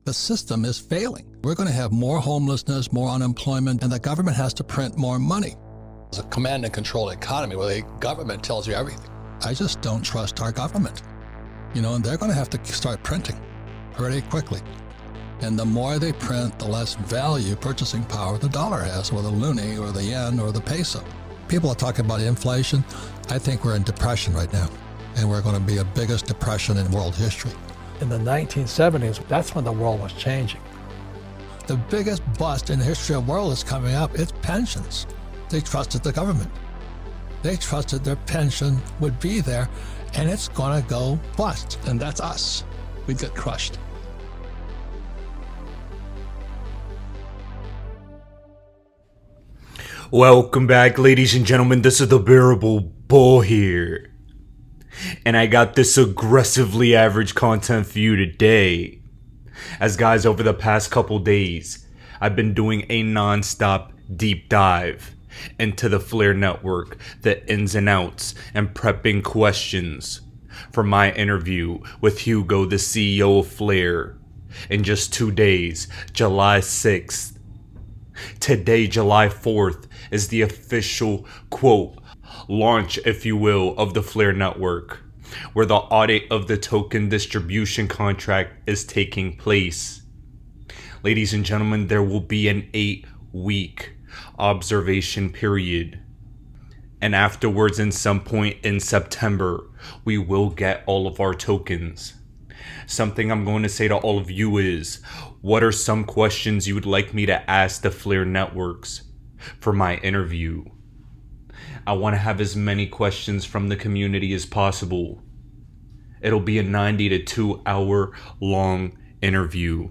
The system is failing. We're going to have more homelessness, more unemployment, and the government has to print more money. It's a command and control economy where the government tells you everything. I just don't trust our government. And they're going to have to start printing pretty quickly. And the more they print, the less value, purchasing power the dollar has, or the loonie, or the yen, or the peso. People are talking about inflation. I think we're in depression right now, and we're going to be the biggest depression in world history. In the 1970s, that's when the world was changing. The biggest bust in the history of the world is coming up. It's pensions. They trusted the government. They trusted their pension would be there, and it's going to go bust. And that's us. We'd get crushed. Welcome back, ladies and gentlemen. This is the Bearable Bull here. And I got this aggressively average content for you today. As guys, over the past couple days, I've been doing a non-stop deep dive into the Flare network, the ins and outs, and prepping questions for my interview with Hugo, the CEO of Flare, in just 2 days, July 6th. Today, July 4th, is the official, quote, launch, if you will, of the Flare network, where the audit of the token distribution contract is taking place. Ladies and gentlemen, there will be an 8-week observation period. And afterwards, in some point in September, we will get all of our tokens. Something I'm going to say to all of you is, what are some questions you would like me to ask the Flare networks for my interview? I want to have as many questions from the community as possible. It'll be a 90 to 2 hour long interview,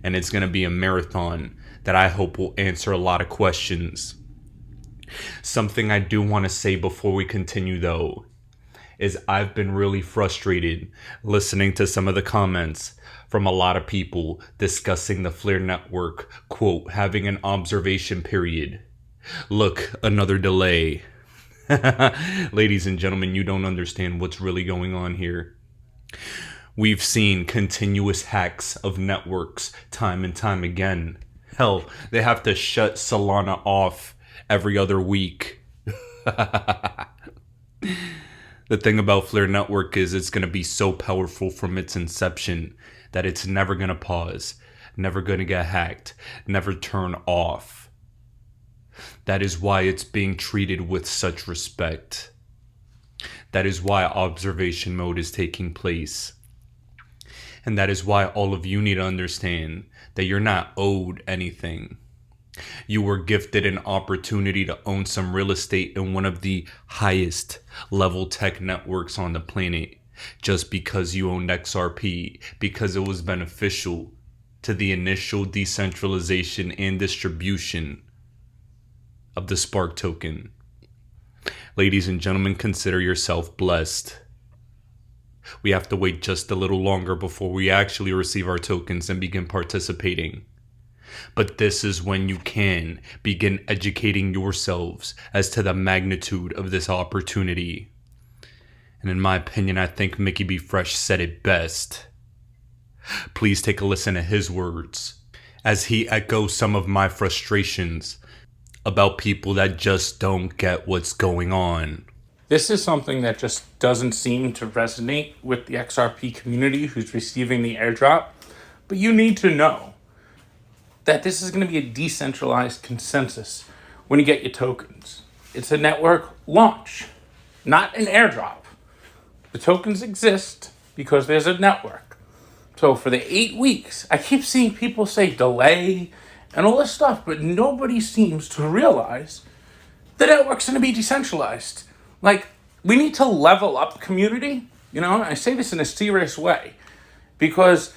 and it's going to be a marathon that I hope will answer a lot of questions. Something I do want to say before we continue, though, is I've been really frustrated listening to some of the comments from a lot of people discussing the Flare network, quote, having an observation period. Look, another delay. Ladies and gentlemen, you don't understand what's really going on here. We've seen continuous hacks of networks time and time again. Hell, they have to shut Solana off every other week. The thing about Flare network is it's going to be so powerful from its inception that it's never going to pause, never going to get hacked, never turn off. That is why it's being treated with such respect. That is why observation mode is taking place. And that is why all of you need to understand that you're not owed anything. You were gifted an opportunity to own some real estate in one of the highest level tech networks on the planet just because you owned XRP, because it was beneficial to the initial decentralization and distribution of the Spark token. Ladies and gentlemen, consider yourself blessed. We have to wait just a little longer before we actually receive our tokens and begin participating. But this is when you can begin educating yourselves as to the magnitude of this opportunity. And in my opinion, I think Mickey B. Fresh said it best. Please take a listen to his words as he echoes some of my frustrations about people that just don't get what's going on. This is something that just doesn't seem to resonate with the XRP community who's receiving the airdrop. But you need to know that this is going to be a decentralized consensus when you get your tokens. It's a network launch, not an airdrop. The tokens exist because there's a network. So for the 8 weeks, I keep seeing people say delay and all this stuff, but nobody seems to realize the network's going to be decentralized. Like, we need to level up community, I say this in a serious way, because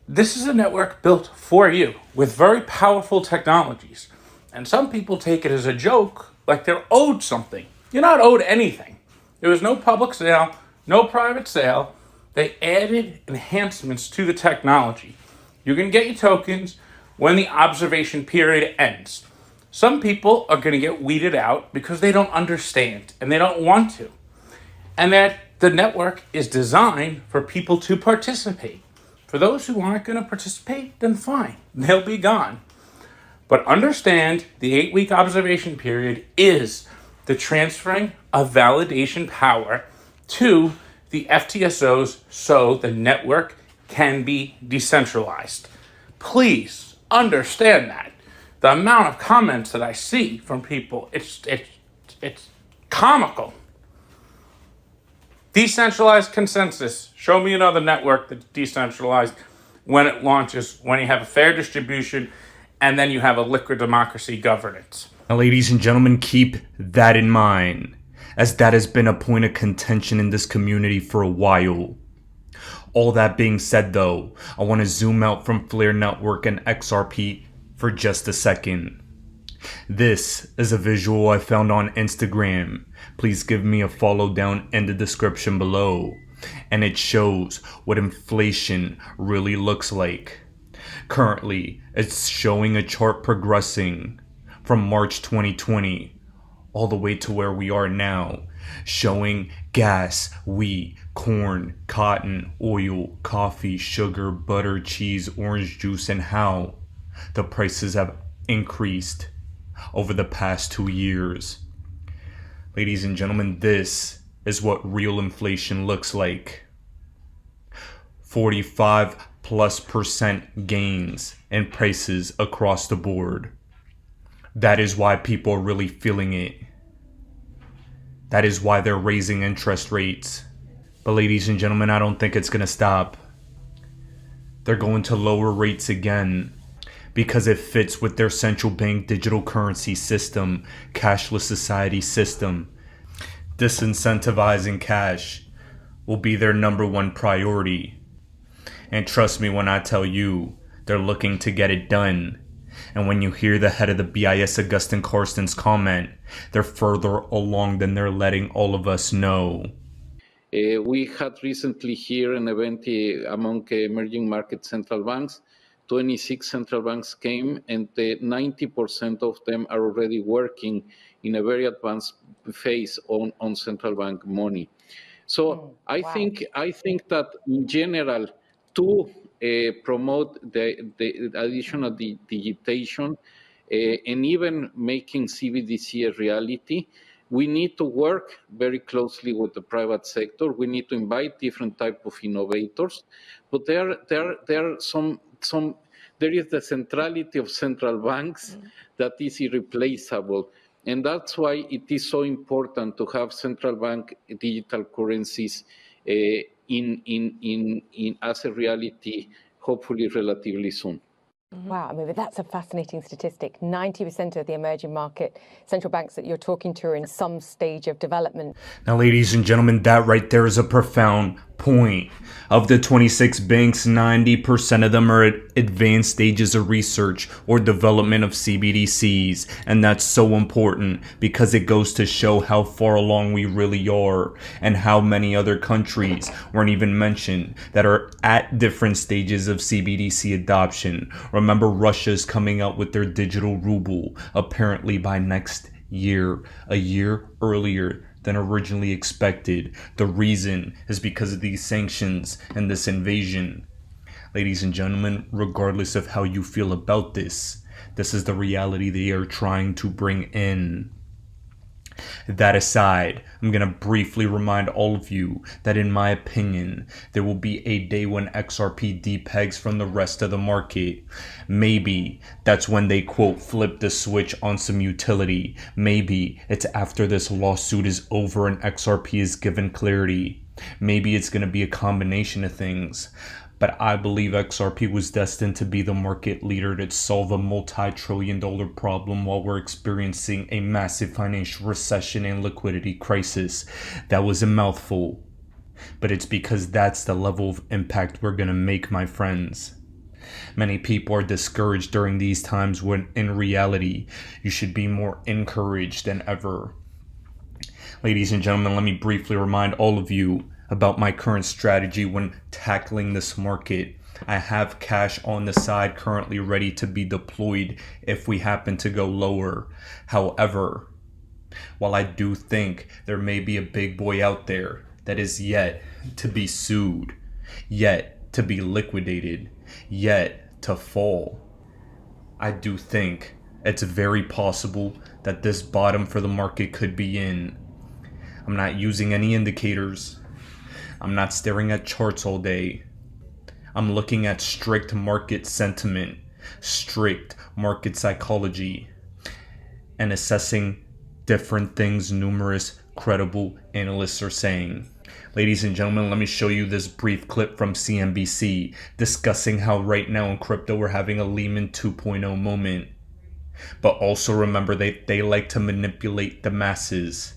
this is a network built for you with very powerful technologies. And some people take it as a joke, like they're owed something. You're not owed anything. There was no public sale, no private sale. They added enhancements to the technology. You can get your tokens when the observation period ends. Some people are going to get weeded out because they don't understand and they don't want to. And that the network is designed for people to participate, For those who aren't going to participate, then fine, they'll be gone. But understand the 8-week observation period is the transferring of validation power to the FTSOs so the network can be decentralized. Please understand that. The amount of comments that I see from people, it's comical. Decentralized consensus. Show me another network that's decentralized when it launches, when you have a fair distribution, and then you have a liquid democracy governance. Now, ladies and gentlemen, keep that in mind, as that has been a point of contention in this community for a while. All that being said, though, I want to zoom out from Flare Network and XRP for just a second. This is a visual I found on Instagram. Please give me a follow down in the description below. And it shows what inflation really looks like. Currently, it's showing a chart progressing from March 2020 all the way to where we are now, showing gas, wheat, corn, cotton, oil, coffee, sugar, butter, cheese, orange juice, and how the prices have increased over the past 2 years. Ladies and gentlemen, this is what real inflation looks like. 45+% gains in prices across the board. That is why people are really feeling it. That is why they're raising interest rates. But ladies and gentlemen, I don't think it's going to stop. They're going to lower rates again because it fits with their central bank digital currency system, cashless society system. Disincentivizing cash will be their number one priority. And trust me when I tell you, they're looking to get it done. And when you hear the head of the BIS, Augustin Carsten's comment, they're further along than they're letting all of us know. We had recently here an event among emerging market central banks. 26 central banks came, and 90% of them are already working in a very advanced phase on central bank money. So I think that in general, to promote the additional digitization and even making CBDC a reality, we need to work very closely with the private sector. We need to invite different type of innovators, but there is the centrality of central banks that is irreplaceable. And that's why it is so important to have central bank digital currencies in as a reality, hopefully relatively soon. Wow, I mean, that's a fascinating statistic. 90% of the emerging market central banks that you're talking to are in some stage of development. Now, ladies and gentlemen, that right there is a profound point. Of the 26 banks, 90% of them are at advanced stages of research or development of CBDCs. And that's so important because it goes to show how far along we really are and how many other countries weren't even mentioned that are at different stages of CBDC adoption. Remember, Russia's coming out with their digital ruble apparently by next year, a year earlier than originally expected. The reason is because of these sanctions and this invasion. Ladies and gentlemen, regardless of how you feel about this, this is the reality they are trying to bring in. That aside, I'm going to briefly remind all of you that in my opinion, there will be a day when XRP depegs from the rest of the market. Maybe that's when they quote flip the switch on some utility. Maybe it's after this lawsuit is over and XRP is given clarity. Maybe it's going to be a combination of things. But I believe XRP was destined to be the market leader to solve a multi-trillion-dollar problem while we're experiencing a massive financial recession and liquidity crisis. That was a mouthful. But it's because that's the level of impact we're going to make, my friends. Many people are discouraged during these times when in reality, you should be more encouraged than ever. Ladies and gentlemen, let me briefly remind all of you about my current strategy when tackling this market. I have cash on the side currently ready to be deployed if we happen to go lower. However, while I do think there may be a big boy out there that is yet to be sued, yet to be liquidated, yet to fall. I do think it's very possible that this bottom for the market could be in. I'm not using any indicators. I'm not staring at charts all day. I'm looking at strict market sentiment, strict market psychology, and assessing different things numerous credible analysts are saying. Ladies and gentlemen, let me show you this brief clip from CNBC discussing how right now in crypto we're having a Lehman 2.0 moment. But also remember, they like to manipulate the masses.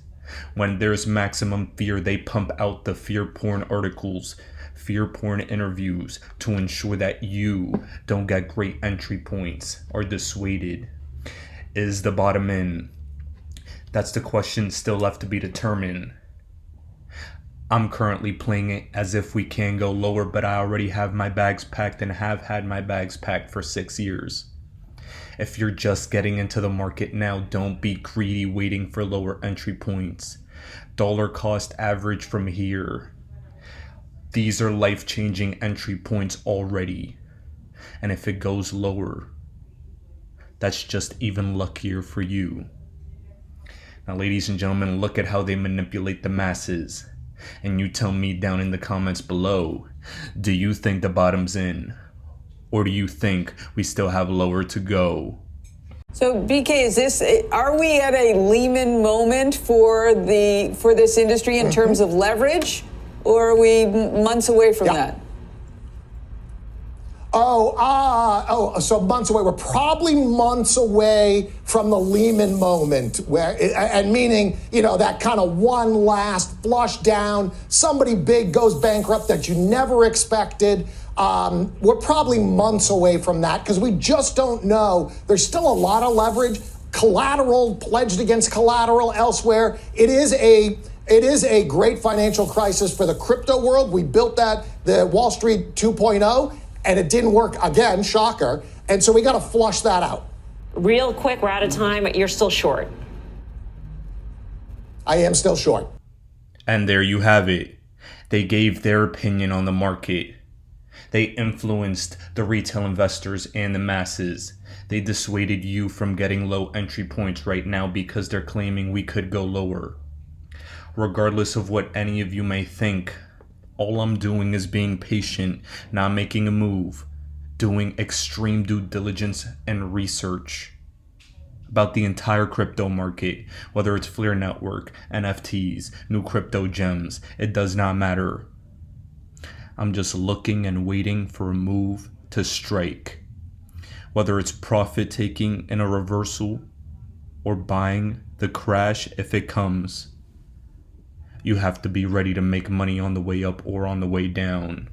When there's maximum fear, they pump out the fear porn articles, fear porn interviews to ensure that you don't get great entry points or dissuaded. Is the bottom in? That's the question still left to be determined. I'm currently playing it as if we can go lower, but I already have my bags packed and have had my bags packed for 6 years. If you're just getting into the market now, don't be greedy waiting for lower entry points. Dollar cost average from here. These are life-changing entry points already. And if it goes lower, that's just even luckier for you. Now, ladies and gentlemen, look at how they manipulate the masses. And you tell me down in the comments below, do you think the bottom's in? Or do you think we still have lower to go? So, BK, are we at a Lehman moment for this industry in terms of leverage, or are we months away from that? So months away. We're probably months away from the Lehman moment, and meaning, that kind of one last flush down, somebody big goes bankrupt that you never expected. We're probably months away from that because we just don't know. There's still a lot of leverage, collateral pledged against collateral elsewhere. It is a great financial crisis for the crypto world. We built that, the Wall Street 2.0. And it didn't work again, shocker. And so we got to flush that out. Real quick, we're out of time. You're still short. I am still short. And there you have it. They gave their opinion on the market. They influenced the retail investors and the masses. They dissuaded you from getting low entry points right now because they're claiming we could go lower. Regardless of what any of you may think, all I'm doing is being patient, not making a move, doing extreme due diligence and research about the entire crypto market, whether it's Fleer Network, NFTs, new crypto gems, it does not matter. I'm just looking and waiting for a move to strike, whether it's profit taking in a reversal or buying the crash if it comes. You have to be ready to make money on the way up or on the way down.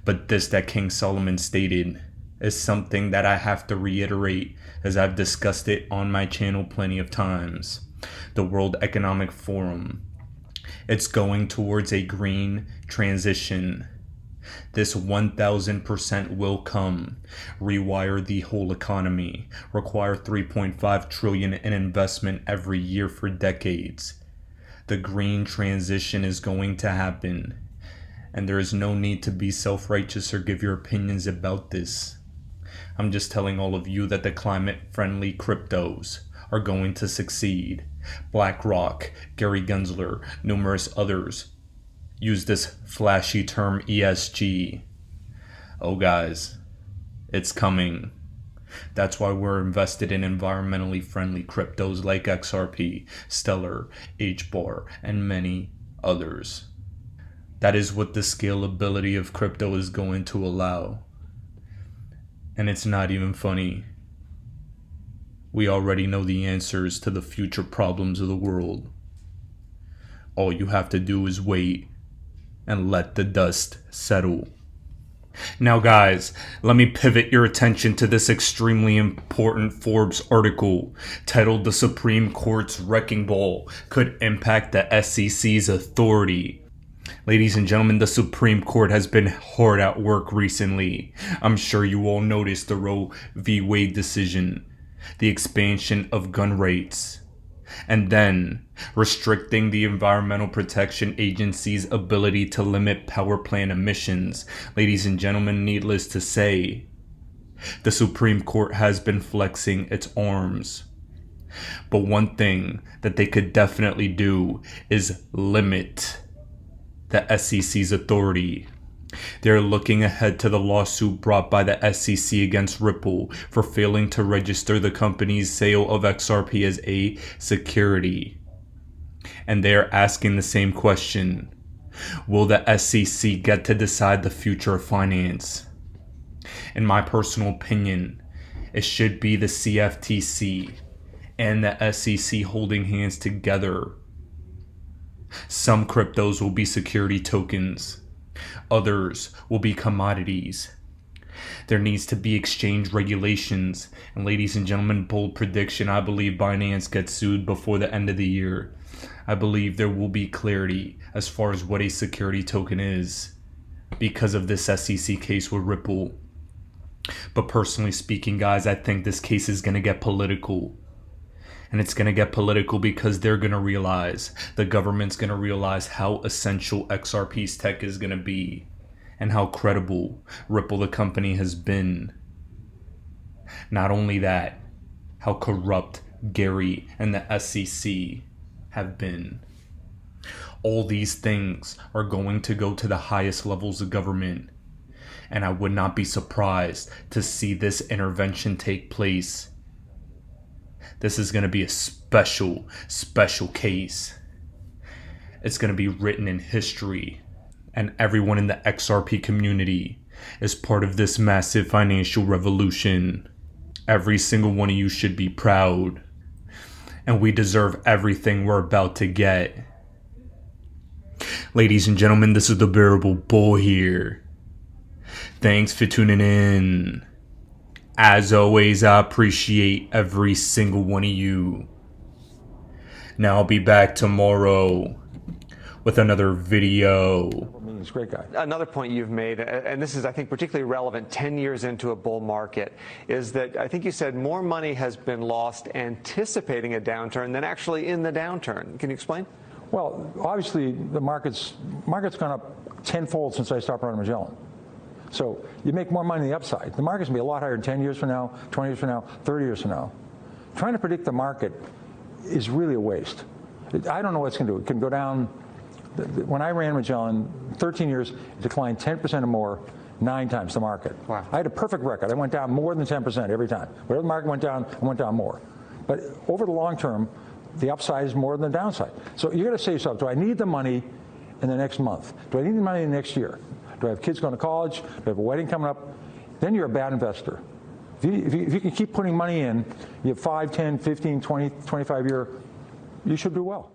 But this that King Solomon stated is something that I have to reiterate as I've discussed it on my channel plenty of times. The World Economic Forum. It's going towards a green transition. This 1000% will come, rewire the whole economy, require 3.5 trillion in investment every year for decades. The green transition is going to happen, and there is no need to be self-righteous or give your opinions about this. I'm just telling all of you that the climate-friendly cryptos are going to succeed. BlackRock, Gary Gensler, numerous others use this flashy term ESG. Oh guys, it's coming. That's why we're invested in environmentally friendly cryptos like XRP, Stellar, HBAR, and many others. That is what the scalability of crypto is going to allow. And it's not even funny. We already know the answers to the future problems of the world. All you have to do is wait and let the dust settle. Now guys, let me pivot your attention to this extremely important Forbes article titled "The Supreme Court's Wrecking Ball Could Impact the SEC's Authority." Ladies and gentlemen, the Supreme Court has been hard at work recently. I'm sure you all noticed the Roe v. Wade decision, the expansion of gun rights, and then restricting the Environmental Protection Agency's ability to limit power plant emissions. Ladies and gentlemen, needless to say, the Supreme Court has been flexing its arms. But one thing that they could definitely do is limit the SEC's authority. They're looking ahead to the lawsuit brought by the SEC against Ripple for failing to register the company's sale of XRP as a security. And they're asking the same question. Will the SEC get to decide the future of finance? In my personal opinion, it should be the CFTC and the SEC holding hands together. Some cryptos will be security tokens. Others will be commodities. There needs to be exchange regulations. And ladies and gentlemen, bold prediction, I believe Binance gets sued before the end of the year. I believe there will be clarity as far as what a security token is because of this SEC case with Ripple. But personally speaking, guys, I think this case is going to get political. And it's going to get political because they're going to realize, the government's going to realize how essential XRP's tech is going to be and how credible Ripple the company has been. Not only that, how corrupt Gary and the SEC have been. All these things are going to go to the highest levels of government. And I would not be surprised to see this intervention take place. This is going to be a special case. It's going to be written in history. And everyone in the XRP community is part of this massive financial revolution. Every single one of you should be proud. And we deserve everything we're about to get. Ladies and gentlemen, this is the Bearable Bull here. Thanks for tuning in. As always, I appreciate every single one of you. Now I'll be back tomorrow with another video. He's a great guy. Another point you've made, and this is, I think, particularly relevant 10 years into a bull market, is that I think you said more money has been lost anticipating a downturn than actually in the downturn. Can you explain? Well, obviously, the market's gone up tenfold since I stopped running Magellan. So you make more money on the upside. The market's going to be a lot higher in 10 years from now, 20 years from now, 30 years from now. Trying to predict the market is really a waste. I don't know what it's going to do. It can go down. When I ran Magellan, 13 years, it declined 10% or more, 9 times the market. Wow. I had a perfect record. I went down more than 10% every time. Wherever the market went down, I went down more. But over the long term, the upside is more than the downside. So you got to say to yourself, do I need the money in the next month? Do I need the money in the next year? Do I have kids going to college? Do I have a wedding coming up? Then you're a bad investor. If you can keep putting money in, you have 5, 10, 15, 20, 25 year, you should do well.